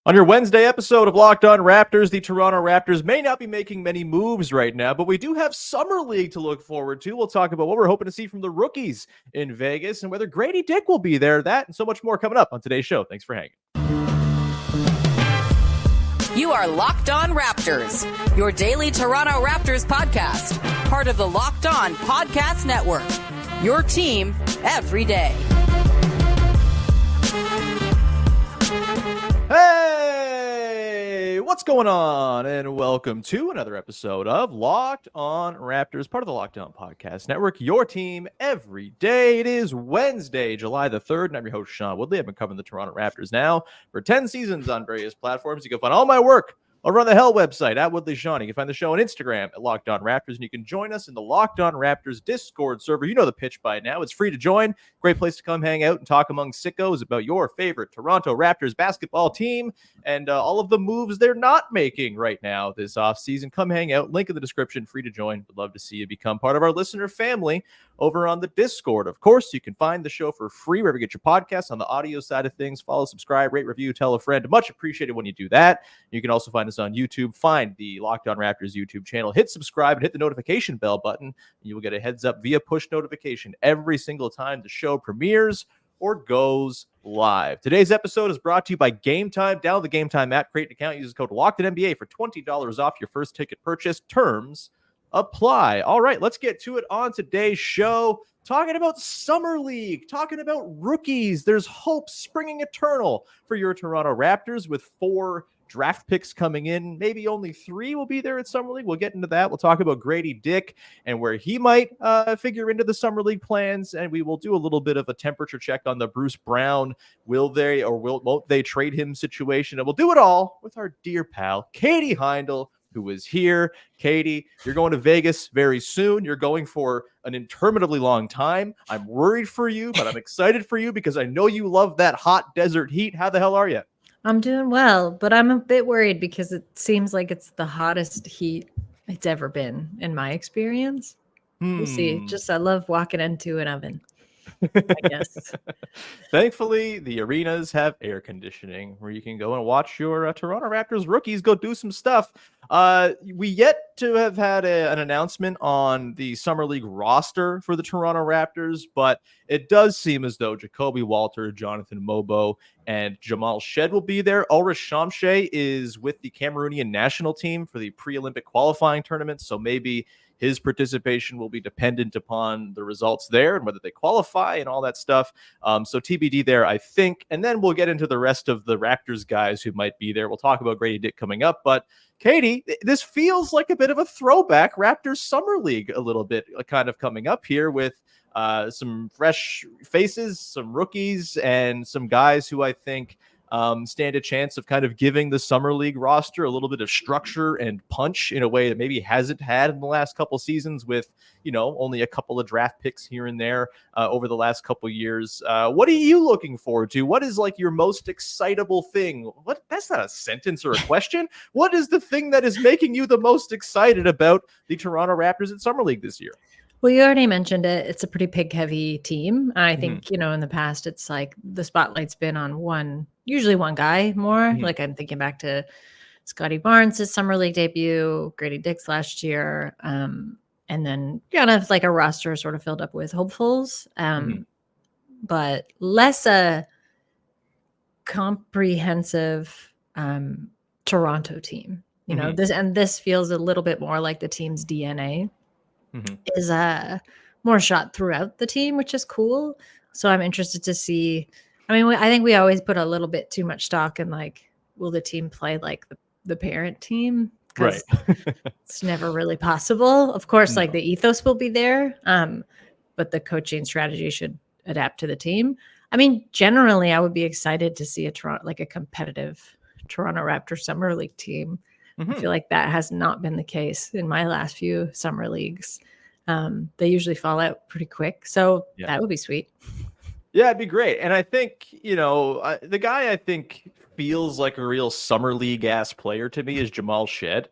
On your Wednesday episode of Locked On Raptors, the Toronto Raptors may not be making many moves right now, but we do have Summer League to look forward to. We'll talk about what we're hoping to see from the rookies in Vegas and whether Gradey Dick will be there. That and so much more coming up on today's show. Thanks for hanging. You are Locked On Raptors, your daily Toronto Raptors podcast, part of the Locked On Podcast Network, your team every day. Hey, what's going on? And welcome to another episode of Locked On Raptors, part of the Locked On Podcast Network, your team every day. It is Wednesday, July the 3rd, and I'm your host, Sean Woodley. I've been covering the Toronto Raptors now for 10 seasons on various platforms. You can find all my work over on the Hell website at Woodley Sean. You can find the show on Instagram at Locked On Raptors, and you can join us in the Locked On Raptors Discord server. You know the pitch by now. It's free to join. Great place to come hang out and talk among sickos about your favorite Toronto Raptors basketball team and all of the moves they're not making right now this offseason. Come hang out. Link in the description. Free to join. Would love to see you become part of our listener family over on the Discord. Of course, you can find the show for free wherever you get your podcasts on the audio side of things. Follow, subscribe, rate, review, tell a friend. Much appreciated when you do that. You can also find us on YouTube. Find the Locked On Raptors YouTube channel. Hit subscribe and hit the notification bell button. You will get a heads up via push notification every single time the show premieres or goes live. Today's episode is brought to you by Game Time. Download the Game Time app, create an account, use code LOCKEDNBA for $20 off your first ticket purchase. Terms apply. All right, let's get to it on today's show. Talking about Summer League, talking about rookies. There's hope springing eternal for your Toronto Raptors with 4 draft picks coming in. Maybe only 3 will be there at Summer League. We'll get into that. We'll talk about Gradey Dick and where he might figure into the Summer League plans. And we will do a little bit of a temperature check on the Bruce Brown, will they or won't they trade him situation. And we'll do it all with our dear pal, Katie Heindl, who is here. Katie, you're going to Vegas very soon. You're going for an interminably long time. I'm worried for you, but I'm excited for you because I know you love that hot desert heat. How the hell are you? I'm doing well, but I'm a bit worried because it seems like it's the hottest heat it's ever been in my experience. We'll see. Just I love walking into an oven, I guess. Thankfully, the arenas have air conditioning where you can go and watch your Toronto Raptors rookies go do some stuff. We yet to have had an announcement on the Summer League roster for the Toronto Raptors, but it does seem as though Jamal Walter, Jonathan Mogbo, and Jamal Shead will be there. Ulrich Shamshay is with the Cameroonian national team for the pre-Olympic qualifying tournament, so maybe his participation will be dependent upon the results there and whether they qualify and all that stuff. So TBD there, I think. And then we'll get into the rest of the Raptors guys who might be there. We'll talk about Gradey Dick coming up. But Katie, this feels like a bit of a throwback Raptors Summer League a little bit kind of coming up here with some fresh faces, some rookies, and some guys who I think stand a chance of kind of giving the Summer League roster a little bit of structure and punch in a way that maybe hasn't had in the last couple seasons with, only a couple of draft picks here and there over the last couple years. What are you looking forward to? What is like your most excitable thing? That's not a sentence or a question. What is the thing that is making you the most excited about the Toronto Raptors at Summer League this year? Well, you already mentioned it. It's a pretty pick-heavy team. I think, in the past, it's like the spotlight's been on usually one guy more. Like I'm thinking back to Scotty Barnes' Summer League debut, Gradey Dick's last year, and then kind of like a roster sort of filled up with hopefuls, but less a comprehensive Toronto team. This feels a little bit more like the team's DNA. Is more shot throughout the team, which is cool. So I'm interested to see. I mean, I think we always put a little bit too much stock in like, will the team play like the parent team? Right. It's never really possible. Of course, like the ethos will be there, but the coaching strategy should adapt to the team. I mean, generally, I would be excited to see a competitive Toronto Raptors Summer League team. I feel like that has not been the case in my last few summer leagues. They usually fall out pretty quick. So that would be sweet. Yeah, it'd be great. And I think, the guy I think feels like a real summer league ass player to me is Jamal Shead.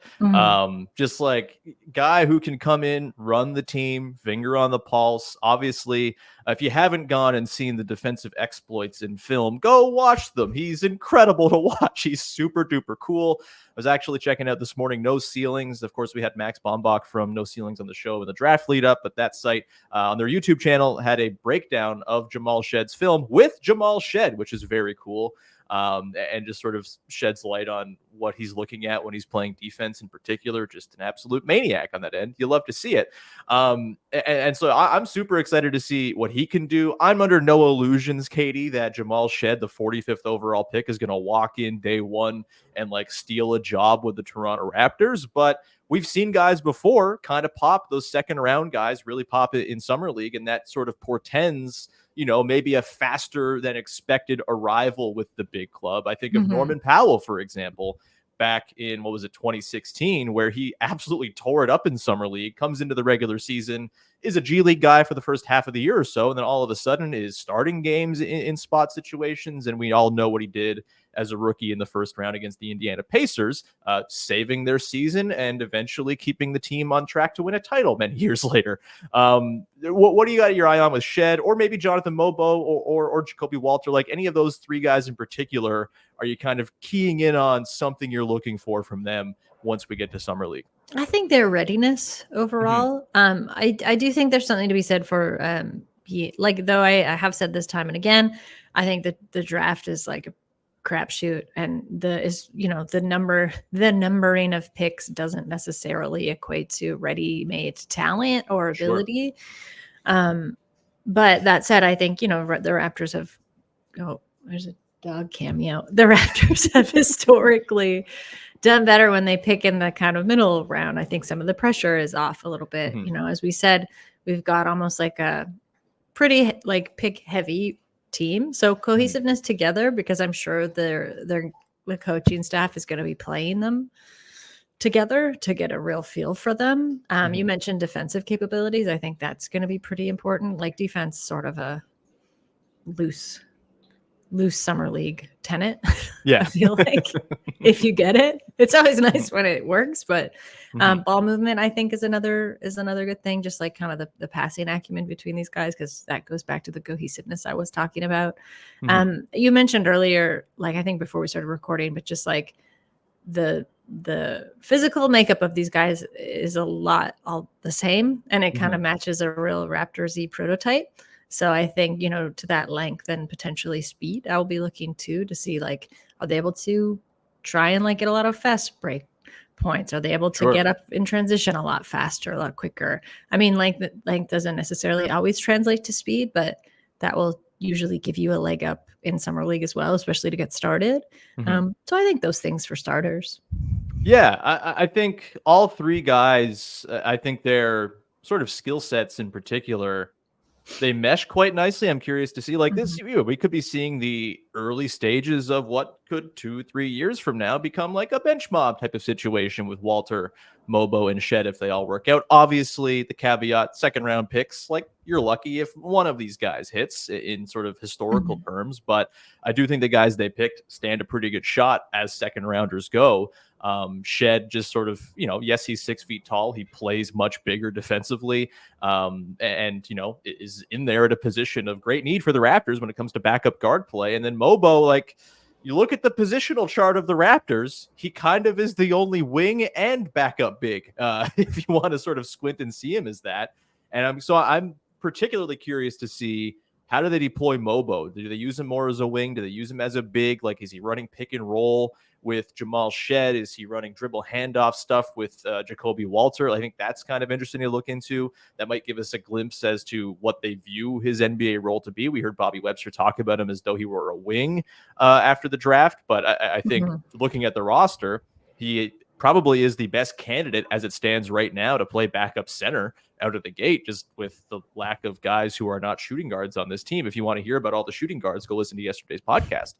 Just like guy who can come in, run the team, finger on the pulse. Obviously, if you haven't gone and seen the defensive exploits in film, go watch them. He's incredible to watch. He's super duper cool. I was actually checking out this morning No Ceilings. Of course, we had Max Bombach from No Ceilings on the show in the draft lead up, but that site on their YouTube channel had a breakdown of Jamal Shead's film with Jamal Shead, which is very cool. And just sort of sheds light on what he's looking at when he's playing defense in particular. Just an absolute maniac on that end. You love to see it. And so I'm super excited to see what he can do. I'm under no illusions, Katie, that Jamal Shead, the 45th overall pick, is going to walk in day one and like steal a job with the Toronto Raptors. But we've seen guys before kind of pop, those second round guys really pop it in summer league. And that sort of portends, you know, maybe a faster than expected arrival with the big club. I think of Norman Powell, for example, back in, 2016, where he absolutely tore it up in summer league, comes into the regular season, is a G League guy for the first half of the year or so, and then all of a sudden is starting games in spot situations, and we all know what he did as a rookie in the first round against the Indiana Pacers, saving their season and eventually keeping the team on track to win a title many years later. What do you got your eye on with Shead, or maybe Jonathan Mogbo or Jacoby Walter? Like any of those three guys in particular, are you kind of keying in on something you're looking for from them once we get to summer league? I think their readiness overall. I do think there's something to be said for like, though I have said this time and again, I think that the draft is like a crapshoot, and the numbering of picks doesn't necessarily equate to ready-made talent or ability. Sure. But that said, I think the Raptors have there's a dog cameo. The Raptors have historically done better when they pick in the kind of middle round. I think some of the pressure is off a little bit. As we said, we've got almost like a pretty like pick heavy team. So cohesiveness together, because I'm sure the coaching staff is going to be playing them together to get a real feel for them. You mentioned defensive capabilities. I think that's going to be pretty important. Like defense, sort of a loose summer league tenet. Yeah. I feel like if you get it, it's always nice when it works, but ball movement, I think, is another good thing. Just like kind of the passing acumen between these guys, because that goes back to the cohesiveness I was talking about. You mentioned earlier, like I think before we started recording, but just like the physical makeup of these guys is a lot all the same, and it kind of matches a real Raptors-y prototype. So I think, to that length and potentially speed, I'll be looking to see, like, are they able to try and like get a lot of fast break points? Are they able to get up in transition a lot faster, a lot quicker? I mean, length doesn't necessarily always translate to speed, but that will usually give you a leg up in summer league as well, especially to get started. So I think those things for starters. Yeah, I think all three guys, I think their sort of skill sets in particular, they mesh quite nicely. I'm curious to see, like, this, we could be seeing the early stages of what could 2-3 years from now become like a bench mob type of situation with Walter, Mogbo, and Shead if they all work out. Obviously, the caveat, second round picks, like, you're lucky if one of these guys hits in sort of historical terms, but I do think the guys they picked stand a pretty good shot as second rounders go. Shead just sort of, yes, he's 6 feet tall. He plays much bigger defensively, and, is in there at a position of great need for the Raptors when it comes to backup guard play. And then Mogbo, like, you look at the positional chart of the Raptors, he kind of is the only wing and backup big, if you want to sort of squint and see him as that. And I'm particularly curious to see, how do they deploy Mogbo? Do they use him more as a wing? Do they use him as a big? Like, is he running pick and roll with Jamal Shead? Is he running dribble handoff stuff with Jacoby Walter? I think that's kind of interesting to look into. That might give us a glimpse as to what they view his NBA role to be. We heard Bobby Webster talk about him as though he were a wing after the draft, but I think looking at the roster, he probably is the best candidate as it stands right now to play backup center out of the gate, just with the lack of guys who are not shooting guards on this team. If you want to hear about all the shooting guards, go listen to yesterday's podcast.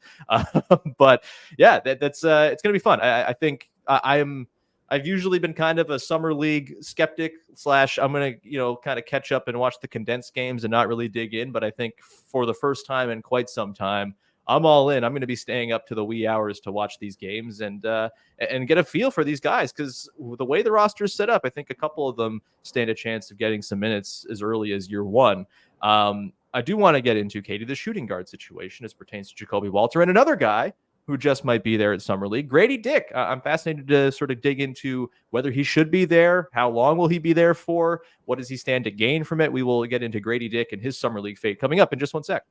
But yeah, that's it's going to be fun. I think I've usually been kind of a summer league skeptic / I'm going to, kind of catch up and watch the condensed games and not really dig in. But I think for the first time in quite some time, I'm all in. I'm going to be staying up to the wee hours to watch these games and get a feel for these guys, because the way the roster is set up, I think a couple of them stand a chance of getting some minutes as early as year one. I do want to get into, Katie, the shooting guard situation as pertains to Jacoby Walter and another guy who just might be there at Summer League, Gradey Dick. I'm fascinated to sort of dig into whether he should be there, how long will he be there for, what does he stand to gain from it. We will get into Gradey Dick and his Summer League fate coming up in just one sec.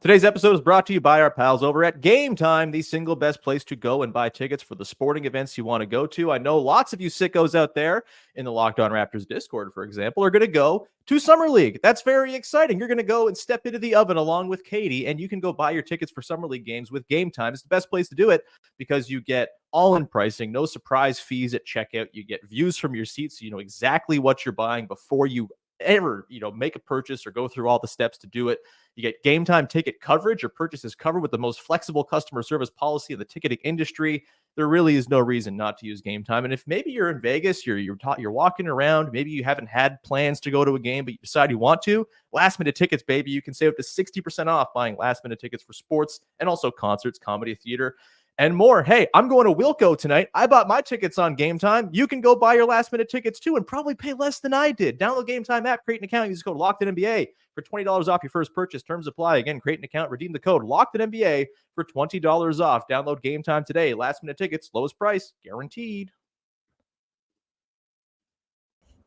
Today's episode is brought to you by our pals over at Game Time, the single best place to go and buy tickets for the sporting events you want to go to. I know lots of you sickos out there in the Locked On Raptors Discord, for example, are going to go to Summer League. That's very exciting. You're going to go and step into the oven along with Katie, and you can go buy your tickets for Summer League games with Game Time. It's the best place to do it because you get all-in pricing, no surprise fees at checkout. You get views from your seats, so you know exactly what you're buying before you ever, make a purchase or go through all the steps to do it. You get Game Time ticket coverage. Your purchase is covered with the most flexible customer service policy in the ticketing industry. There really is no reason not to use Game Time. And if maybe you're in Vegas, you're walking around, maybe you haven't had plans to go to a game, but you decide you want to, last minute tickets, baby. You can save up to 60% off buying last minute tickets for sports and also concerts, comedy, theater, and more. Hey, I'm going to Wilco tonight. I bought my tickets on Game Time. You can go buy your last minute tickets too and probably pay less than I did. Download Game Time app, create an account, use code LOCKEDINNBA for $20 off your first purchase. Terms apply. Again, create an account, redeem the code LOCKEDINNBA for $20 off. Download Game Time today. Last minute tickets, lowest price, guaranteed.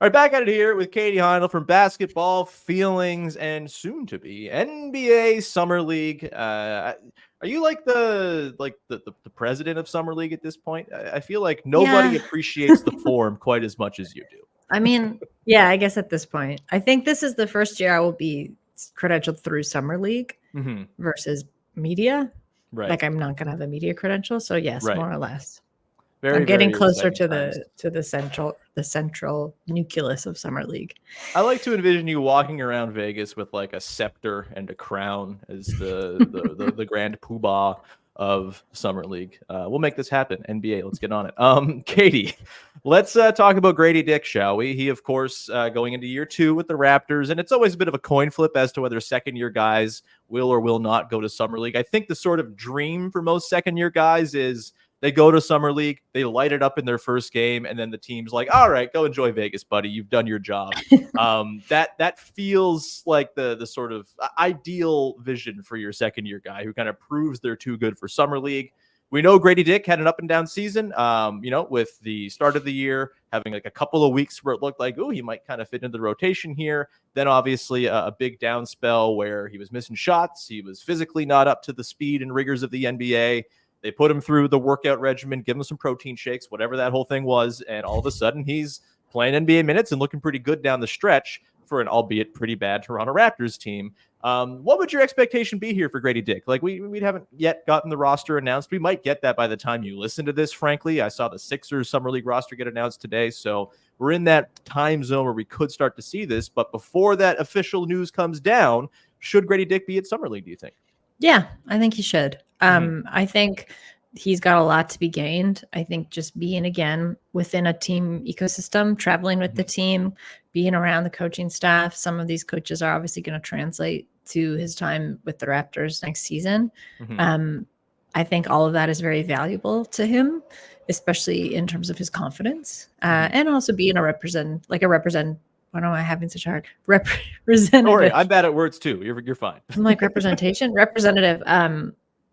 All right, back at it here with Katie Heindl from Basketball Feelings and soon to be NBA Summer League. Are you like the president of Summer League at this point? I feel like nobody appreciates the form quite as much as you do. I mean, yeah, I guess at this point, I think this is the first year I will be credentialed through Summer League versus media. Right. Like I'm not going to have a media credential. So yes, more or less. I'm getting closer to the central nucleus of Summer League. I like to envision you walking around Vegas with like a scepter and a crown as the grand poobah of Summer League. We'll make this happen. NBA, let's get on it. Katie, let's talk about Gradey Dick, shall we? He, of course, going into year 2 with the Raptors, and it's always a bit of a coin flip as to whether second-year guys will or will not go to Summer League. I think the sort of dream for most second-year guys is they go to Summer League, they light it up in their first game, and then the team's like, all right, go enjoy Vegas, buddy. You've done your job. That feels like the sort of ideal vision for your second-year guy who kind of proves they're too good for Summer League. We know Gradey Dick had an up-and-down season, with the start of the year, having like a couple of weeks where it looked like, oh, he might kind of fit into the rotation here. Then obviously a big down spell where he was missing shots. He was physically not up to the speed and rigors of the NBA. They put him through the workout regimen, give him some protein shakes, whatever that whole thing was, and all of a sudden he's playing NBA minutes and looking pretty good down the stretch for an albeit pretty bad Toronto Raptors team. What would your expectation be here for Gradey Dick? Like we haven't yet gotten the roster announced. We might get that by the time you listen to this, frankly. I saw the Sixers Summer League roster get announced today, so we're in that time zone where we could start to see this. But before that official news comes down, should Gradey Dick be at Summer League, do you think? Yeah, I think he should. I think he's got a lot to be gained. I think just being again within a team ecosystem, traveling with the team, being around the coaching staff. Some of these coaches are obviously going to translate to his time with the Raptors next season. I think all of that is very valuable to him, especially in terms of his confidence and also being a represent. Why am I having such a hard representative? Sorry, I'm bad at words too. You're fine. I'm like representative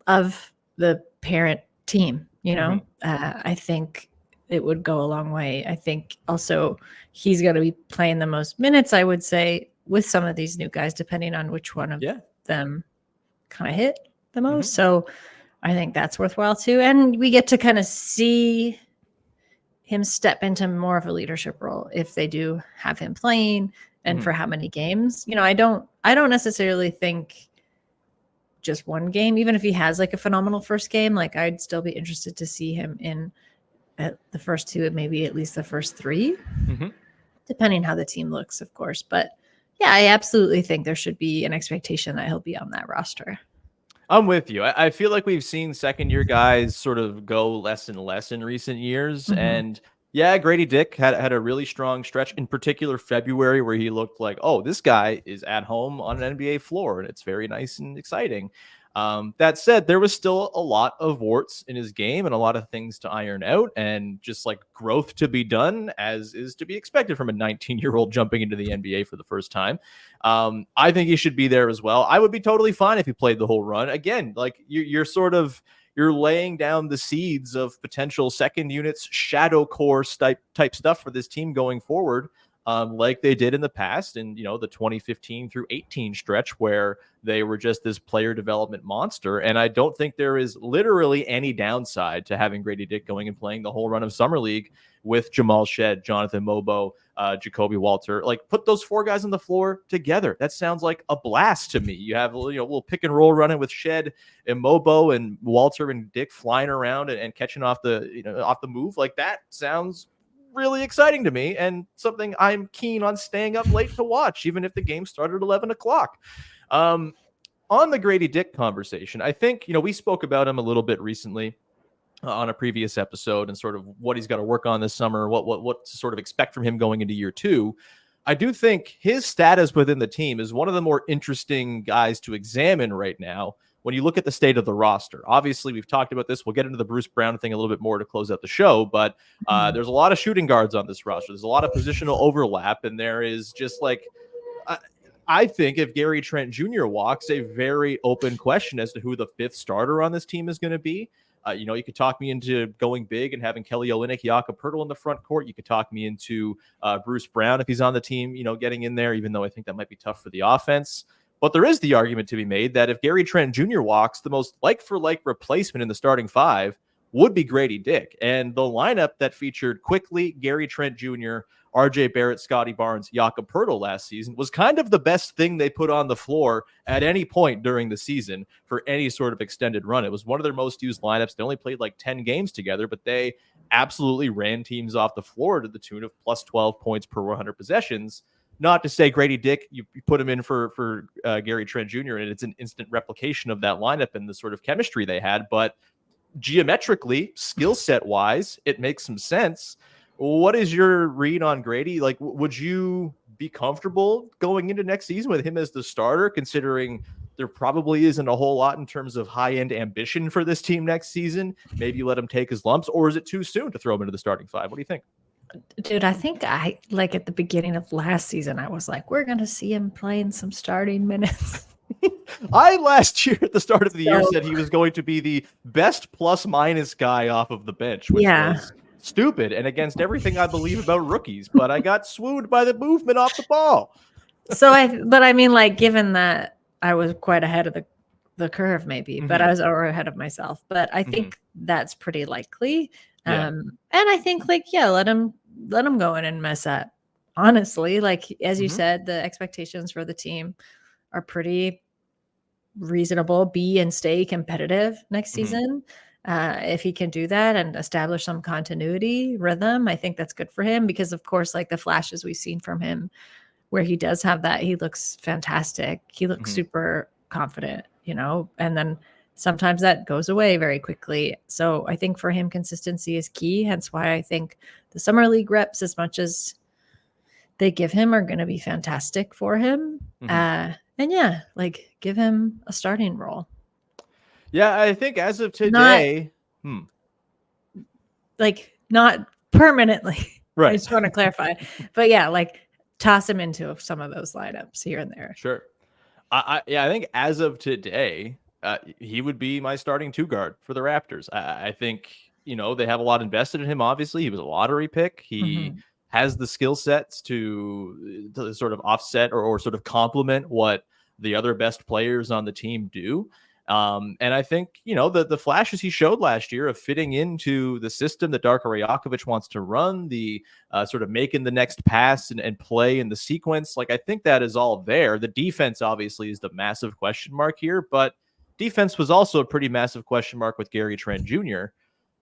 of the parent team. I think it would go a long way. I think also he's going to be playing the most minutes, I would say, with some of these new guys, depending on which one of them kind of hit the most. So I think that's worthwhile too. And we get to kind of see him step into more of a leadership role if they do have him playing and for how many games. I don't necessarily think just one game, even if he has like a phenomenal first game, like I'd still be interested to see him in the first 2 and maybe at least the first 3, depending how the team looks, of course. But yeah, I absolutely think there should be an expectation that he'll be on that roster. I'm with you. I feel like we've seen second-year guys sort of go less and less in recent years, and Yeah, Gradey Dick had a really strong stretch, in particular February, where he looked like, oh, this guy is at home on an NBA floor, and it's very nice and exciting. That said, there was still a lot of warts in his game and a lot of things to iron out, and just like growth to be done, as is to be expected from a 19-year-old jumping into the NBA for the first time. I think he should be there as well. I would be totally fine if he played the whole run. Again, like you're laying down the seeds of potential second units, shadow core type stuff for this team going forward, like they did in the past, and the 2015 through 18 stretch where they were just this player development monster. And I don't think there is literally any downside to having Gradey Dick going and playing the whole run of Summer League with Jamal Shead, Jonathan Mogbo, Jacoby Walter. Like, put those four guys on the floor together. That sounds like a blast to me. You have a little pick and roll running with Shead and Mogbo and Walter and Dick flying around and catching off the move. Like, that sounds really exciting to me, and something I'm keen on staying up late to watch, even if the game started at 11 o'clock. On the Gradey Dick conversation, I think we spoke about him a little bit recently on a previous episode, and sort of what he's got to work on this summer, what to sort of expect from him going into year two. I do think his status within the team is one of the more interesting guys to examine right now when you look at the state of the roster. Obviously, we've talked about this. We'll get into the Bruce Brown thing a little bit more to close out the show, but there's a lot of shooting guards on this roster. There's a lot of positional overlap, and there is just like I think if Gary Trent Jr. walks, a very open question as to who the fifth starter on this team is going to be. You could talk me into going big and having Kelly Olynyk, Jakob Poeltl in the front court. You could talk me into Bruce Brown if he's on the team, getting in there, even though I think that might be tough for the offense. But there is the argument to be made that if Gary Trent Jr. walks, the most like-for-like replacement in the starting five would be Gradey Dick. And the lineup that featured Quickly, Gary Trent Jr., RJ Barrett, Scotty Barnes, Jakob Poeltl last season was kind of the best thing they put on the floor at any point during the season for any sort of extended run. It was one of their most used lineups. They only played like 10 games together, but they absolutely ran teams off the floor to the tune of plus 12 points per 100 possessions. Not to say Gradey Dick, you put him in for Gary Trent Jr., and it's an instant replication of that lineup and the sort of chemistry they had. But geometrically, skill set wise, it makes some sense. What is your read on Gradey? Like, would you be comfortable going into next season with him as the starter, considering there probably isn't a whole lot in terms of high-end ambition for this team next season? Maybe you let him take his lumps, or is it too soon to throw him into the starting five? What do you think? Dude, I think at the beginning of last season, I was like, we're going to see him playing some starting minutes. I last year at the start of the year said he was going to be the best plus minus guy off of the bench, which was stupid and against everything I believe about rookies, but I got swooned by the movement off the ball. But I mean, like, given that I was quite ahead of the curve, maybe, but I was already ahead of myself. But I think that's pretty likely. And I think let him go in and mess up. Honestly, like, as you said, the expectations for the team are pretty reasonable. Be and stay competitive next season. If he can do that and establish some continuity rhythm, I think that's good for him, because of course, like the flashes we've seen from him where he does have that, he looks fantastic. He looks super confident, and then sometimes that goes away very quickly. So I think for him, consistency is key. Hence why I think the summer league reps, as much as they give him, are going to be fantastic for him. And give him a starting role. Yeah, I think as of today, not permanently. Right. I just want to clarify. But toss him into some of those lineups here and there. Sure. I think as of today, he would be my starting two guard for the Raptors. I think, they have a lot invested in him. Obviously, he was a lottery pick. He has the skill sets to sort of offset or sort of complement what the other best players on the team do. And I think, the flashes he showed last year of fitting into the system that Darko Rajakovic wants to run, the sort of making the next pass and play in the sequence, like, I think that is all there. The defense obviously is the massive question mark here, but defense was also a pretty massive question mark with Gary Trent Jr.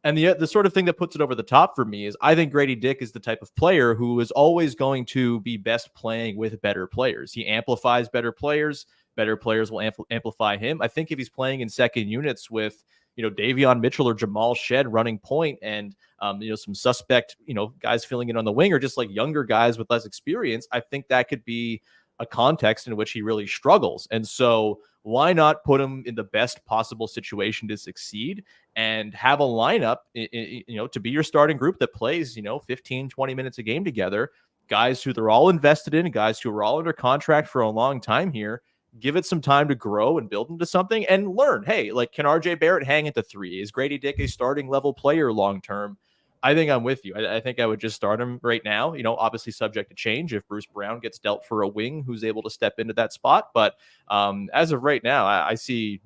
And the sort of thing that puts it over the top for me is I think Gradey Dick is the type of player who is always going to be best playing with better players. He amplifies better players. Better players will amplify him. I think if he's playing in second units with Davion Mitchell or Jamal Shead running point and, some suspect, guys filling in on the wing or just like younger guys with less experience, I think that could be a context in which he really struggles. And so why not put him in the best possible situation to succeed and have a lineup, to be your starting group that plays, 15, 20 minutes a game together, guys who they're all invested in, guys who are all under contract for a long time here. Give it some time to grow and build into something and learn. Hey, like, can RJ Barrett hang at the 3? Is Gradey Dick a starting level player long term? I think I'm with you. I think I would just start him right now, obviously subject to change if Bruce Brown gets dealt for a wing who's able to step into that spot. But as of right now, I see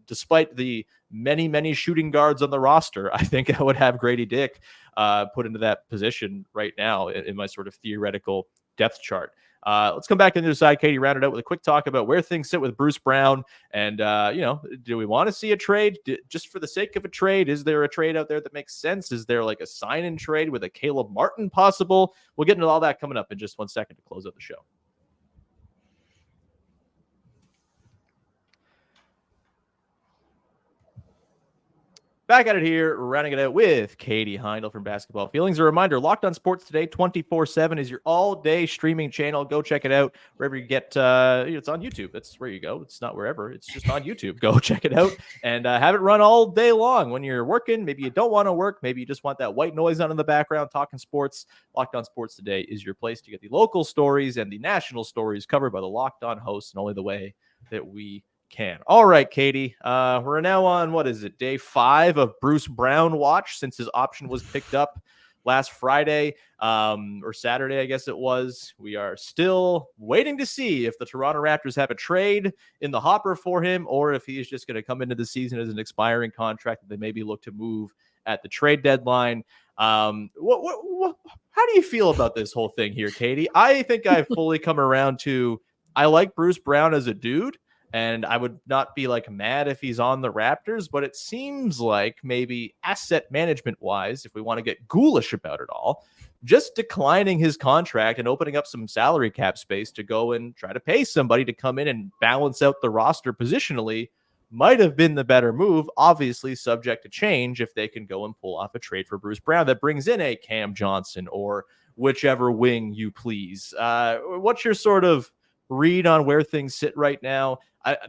despite the many, many shooting guards on the roster, I think I would have Gradey Dick put into that position right now in my sort of theoretical depth chart. Let's come back to the other side. Katie rounded out with a quick talk about where things sit with Bruce Brown. And, do we want to see a trade just for the sake of a trade? Is there a trade out there that makes sense? Is there like a sign-in trade with a Caleb Martin possible? We'll get into all that coming up in just 1 second to close out the show. Back at it here, rounding it out with Katie Heindl from Basketball Feelings. A reminder, Locked On Sports Today 24/7 is your all-day streaming channel. Go check it out wherever you get. It's on YouTube. That's where you go. It's not wherever. It's just on YouTube. Go check it out and have it run all day long when you're working. Maybe you don't want to work. Maybe you just want that white noise on in the background talking sports. Locked On Sports Today is your place to get the local stories and the national stories covered by the Locked On hosts in only the way that we can. All right, Katie. We're now on, what is it, day 5 of Bruce Brown watch since his option was picked up last Friday or Saturday, I guess it was. We are still waiting to see if the Toronto Raptors have a trade in the hopper for him or if he is just going to come into the season as an expiring contract that they maybe look to move at the trade deadline. How do you feel about this whole thing here, Katie? I think I've fully come around to, I like Bruce Brown as a dude. And I would not be like mad if he's on the Raptors, but it seems like maybe asset management wise, if we want to get ghoulish about it all, just declining his contract and opening up some salary cap space to go and try to pay somebody to come in and balance out the roster positionally might have been the better move, obviously subject to change if they can go and pull off a trade for Bruce Brown that brings in a Cam Johnson or whichever wing you please. What's your sort of read on where things sit right now?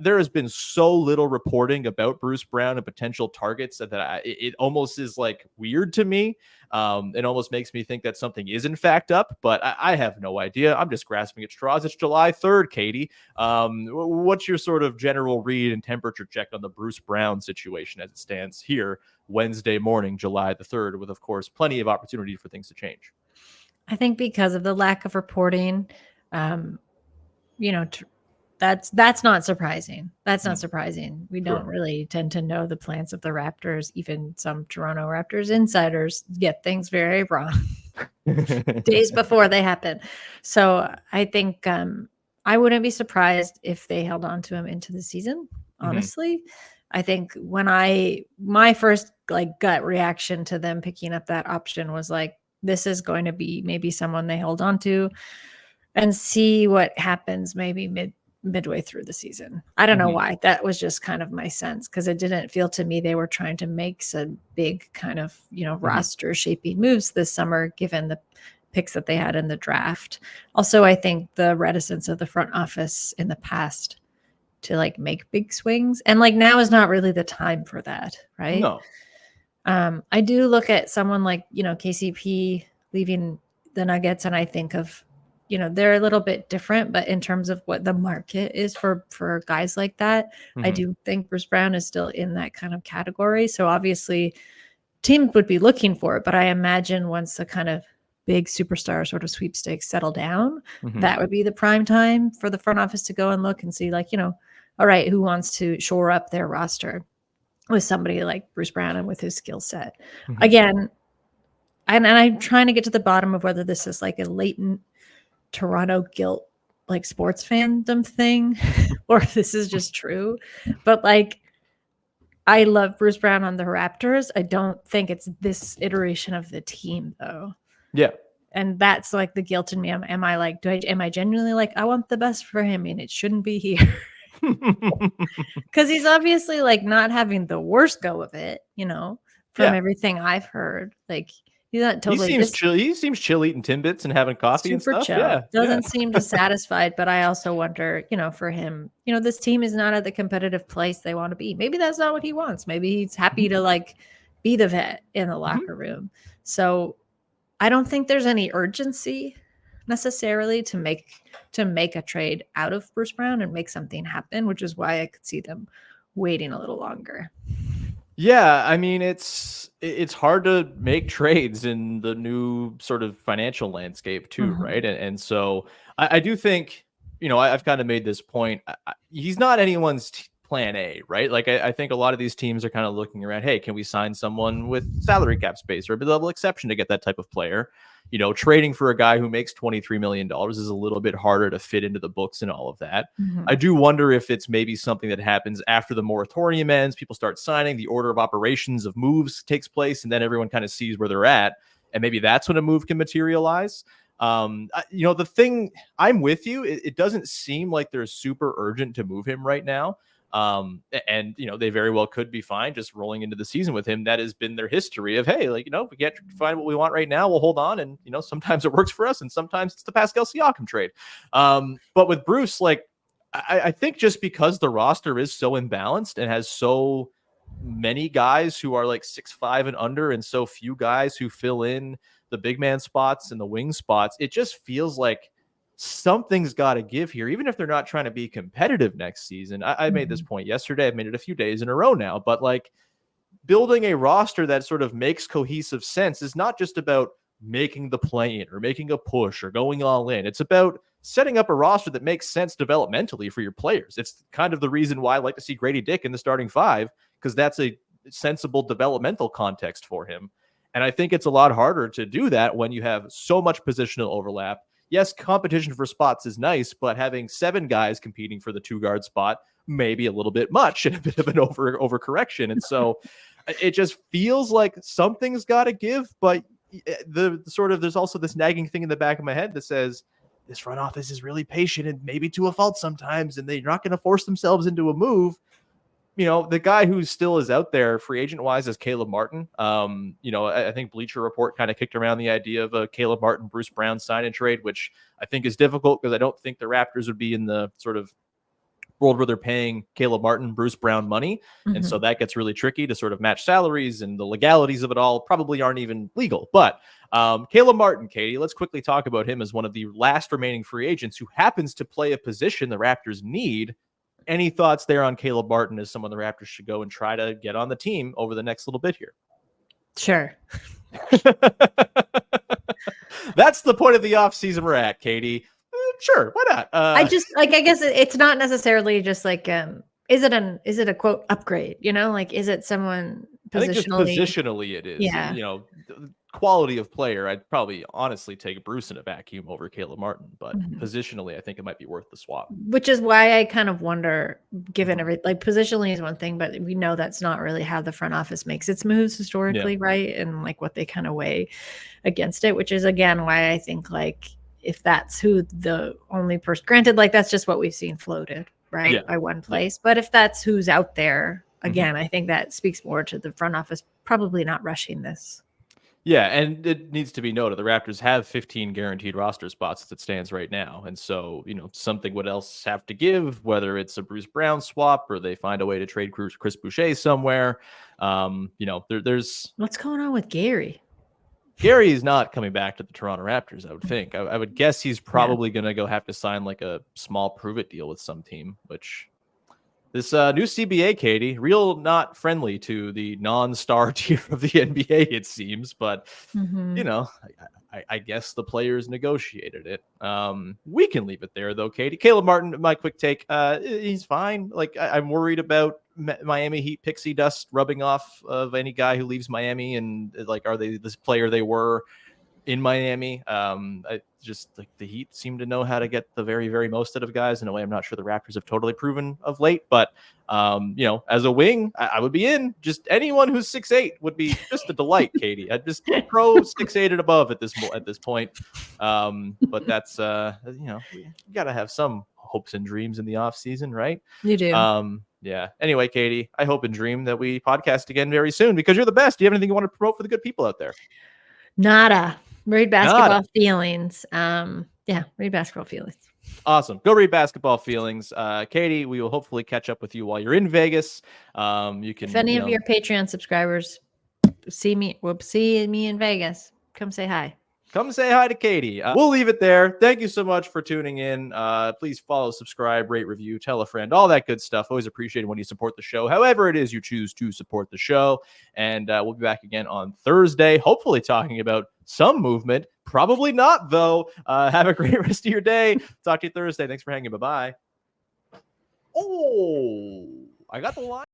There has been so little reporting about Bruce Brown and potential targets that it almost is like weird to me. It almost makes me think that something is in fact up, but I have no idea. I'm just grasping at straws. It's July 3rd, Katie. What's your sort of general read and temperature check on the Bruce Brown situation as it stands here Wednesday morning, July the 3rd, with, of course, plenty of opportunity for things to change? I think because of the lack of reporting, that's not surprising. That's not surprising. We don't really tend to know the plans of the Raptors. Even some Toronto Raptors insiders get things very wrong days before they happen. So I think I wouldn't be surprised if they held on to him into the season. Honestly, I think when my first gut reaction to them picking up that option was like, this is going to be maybe someone they hold on to and see what happens maybe midway through the season. I don't know why. That was just kind of my sense, because it didn't feel to me they were trying to make some big kind of, roster shaping moves this summer, given the picks that they had in the draft. Also, I think the reticence of the front office in the past to make big swings, and now is not really the time for that, right? No. I do look at someone like, KCP leaving the Nuggets, and I think of, they're a little bit different, but in terms of what the market is for guys like that, I do think Bruce Brown is still in that kind of category. So obviously teams would be looking for it, but I imagine once the kind of big superstar sort of sweepstakes settle down, that would be the prime time for the front office to go and look and see all right, who wants to shore up their roster with somebody like Bruce Brown and with his skill set. Again, and I'm trying to get to the bottom of whether this is a latent Toronto guilt, sports fandom thing, or if this is just true. But I love Bruce Brown on the Raptors. I don't think it's this iteration of the team though. Yeah. And that's the guilt in me. Am I genuinely I want the best for him and it shouldn't be here. Because he's obviously like not having the worst go of it, from everything I've heard. Like he's not totally. He seems chill. He seems chill eating Timbits and having coffee and stuff. Chill. Yeah, Doesn't seem dissatisfied. But I also wonder, for him, this team is not at the competitive place they want to be. Maybe that's not what he wants. Maybe he's happy to like be the vet in the locker room. So I don't think there's any urgency necessarily to make a trade out of Bruce Brown and make something happen, which is why I could see them waiting a little longer. Yeah, I mean it's hard to make trades in the new sort of financial landscape too, right? And so I do think, I've kind of made this point. He's not anyone's plan A, right? Like I think a lot of these teams are kind of looking around, hey, can we sign someone with salary cap space or a mid-level exception to get that type of player? Trading for a guy who makes $23 million is a little bit harder to fit into the books and all of that. I do wonder if it's maybe something that happens after the moratorium ends, people start signing, the order of operations of moves takes place, and then everyone kind of sees where they're at. And maybe that's when a move can materialize. The thing, I'm with you. It doesn't seem like they're super urgent to move him right now. And they very well could be fine just rolling into the season with him. That has been their history of, hey, like, we can't find what we want right now, we'll hold on. And sometimes it works for us and sometimes it's the Pascal Siakam trade. But with Bruce, like, I think just because the roster is so imbalanced and has so many guys who are like 6'5" and under and so few guys who fill in the big man spots and the wing spots, it just feels like something's got to give here, even if they're not trying to be competitive next season. I made this point yesterday. I've made it a few days in a row now, but like building a roster that sort of makes cohesive sense is not just about making the play in or making a push or going all in. It's about setting up a roster that makes sense developmentally for your players. It's kind of the reason why I like to see Gradey Dick in the starting five, because that's a sensible developmental context for him. And I think it's a lot harder to do that when you have so much positional overlap. Yes, competition for spots is nice, but having 7 guys competing for the 2-guard spot may be a little bit much and a bit of an overcorrection. And so it just feels like something's got to give. But there's also this nagging thing in the back of my head that says this front office is really patient and maybe to a fault sometimes, and they're not going to force themselves into a move. The guy who still is out there free agent wise is Caleb Martin. I think Bleacher Report kind of kicked around the idea of a Caleb Martin, Bruce Brown sign and trade, which I think is difficult because I don't think the Raptors would be in the sort of world where they're paying Caleb Martin, Bruce Brown money. And so that gets really tricky to sort of match salaries, and the legalities of it all probably aren't even legal. But Caleb Martin, Katie, let's quickly talk about him as one of the last remaining free agents who happens to play a position the Raptors need. Any thoughts there on Caleb Martin as someone the Raptors should go and try to get on the team over the next little bit here? Sure. That's the point of the offseason we're at, Katie. Sure, why not? I guess it's not necessarily just like, is it a quote upgrade? Like, is it someone positionally? I think just positionally it is. Yeah. Quality of player, I'd probably honestly take Bruce in a vacuum over Caleb Martin, but positionally, I think it might be worth the swap. Which is why I kind of wonder, given positionally is one thing, but we know that's not really how the front office makes its moves historically, right? And like what they kind of weigh against it, which is again why I think like if that's who the only person, granted, like that's just what we've seen floated, right, by one place, but if that's who's out there, again, I think that speaks more to the front office probably not rushing this. Yeah, and it needs to be noted, the Raptors have 15 guaranteed roster spots as it stands right now. And so, something would else have to give, whether it's a Bruce Brown swap or they find a way to trade Chris Boucher somewhere. There's... What's going on with Gary? Gary is not coming back to the Toronto Raptors, I would think. I would guess he's probably going to go have to sign like a small prove-it deal with some team, which... This new CBA, Katie, real not friendly to the non-star tier of the NBA, it seems. But, I guess the players negotiated it. We can leave it there, though, Katie. Caleb Martin, my quick take, he's fine. Like, I'm worried about Miami Heat pixie dust rubbing off of any guy who leaves Miami. And, like, are they this player they were in Miami? I just like the Heat seem to know how to get the very, very most out of guys in a way I'm not sure the Raptors have totally proven of late. But, as a wing, I would be in. Just anyone who's 6'8" would be just a delight, Katie. I'd just pro 6'8" and above at this point. But that's, you got to have some hopes and dreams in the off season, right? You do. Yeah. Anyway, Katie, I hope and dream that we podcast again very soon because you're the best. Do you have anything you want to promote for the good people out there? Nada. Read Basketball Nada. Feelings. Yeah, read Basketball Feelings. Awesome. Go read Basketball Feelings. Katie, we will hopefully catch up with you while you're in Vegas. You can. If any of your Patreon subscribers see me in Vegas, come say hi. Come say hi to Katie. We'll leave it there. Thank you so much for tuning in. Please follow, subscribe, rate, review, tell a friend, all that good stuff. Always appreciate it when you support the show. However it is you choose to support the show. And we'll be back again on Thursday, hopefully talking about some movement. Probably not, though. Have a great rest of your day. Talk to you Thursday. Thanks for hanging. Bye-bye. Oh, I got the line.